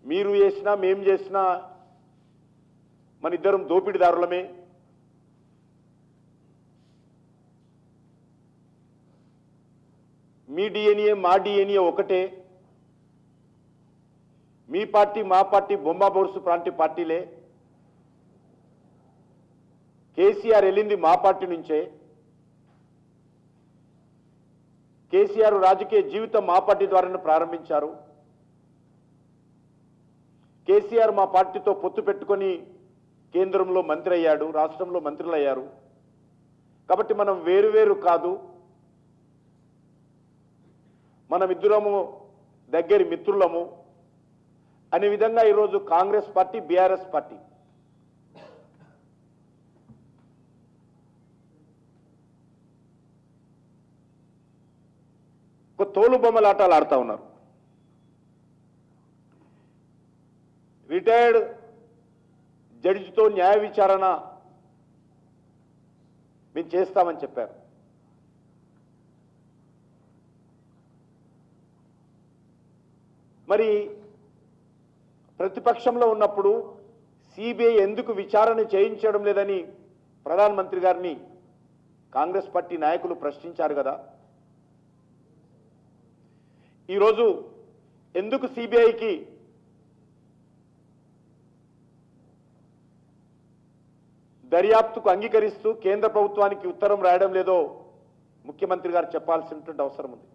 మీరు చేసినా మేం చేసినా మన ఇద్దరం దోపిడీదారులమే. మీ డిఎన్ఏ మా డిఎన్ఏ ఒకటే. మీ పార్టీ మా పార్టీ బొమ్మ బొరుసు ప్రాంతీయ పార్టీలే. కేసీఆర్ వెళ్ళింది మా పార్టీ నుంచే. కేసీఆర్ రాజకీయ జీవితం మా పార్టీ ద్వారానే ప్రారంభించారు. కేసీఆర్ మా పార్టీతో పొత్తు పెట్టుకొని కేంద్రంలో మంత్రి అయ్యాడు, రాష్ట్రంలో మంత్రులు అయ్యారు. కాబట్టి మనం వేరువేరు కాదు, మనమిద్దరము దగ్గరి మిత్రులము అనే విధంగా ఈరోజు కాంగ్రెస్ పార్టీ బీఆర్ఎస్ పార్టీ ఒక తోలుబొమ్మలాటాలు ఆడుతూ ఉన్నారు. రిటైర్డ్ జడ్జితో న్యాయ విచారణ మేము చేస్తామని చెప్పారు. మరి ప్రతిపక్షంలో ఉన్నప్పుడు సిబిఐ ఎందుకు విచారణ చేయించడం లేదని ప్రధానమంత్రి గారిని కాంగ్రెస్ పార్టీ నాయకులు ప్రశ్నించారు కదా. ఈరోజు ఎందుకు సిబిఐకి దర్యాప్తుకు అంగీకరిస్తూ కేంద్ర ప్రభుత్వానికి ఉత్తరం రాయడం లేదో ముఖ్యమంత్రి గారు చెప్పాల్సినటువంటి అవసరం ఉంది.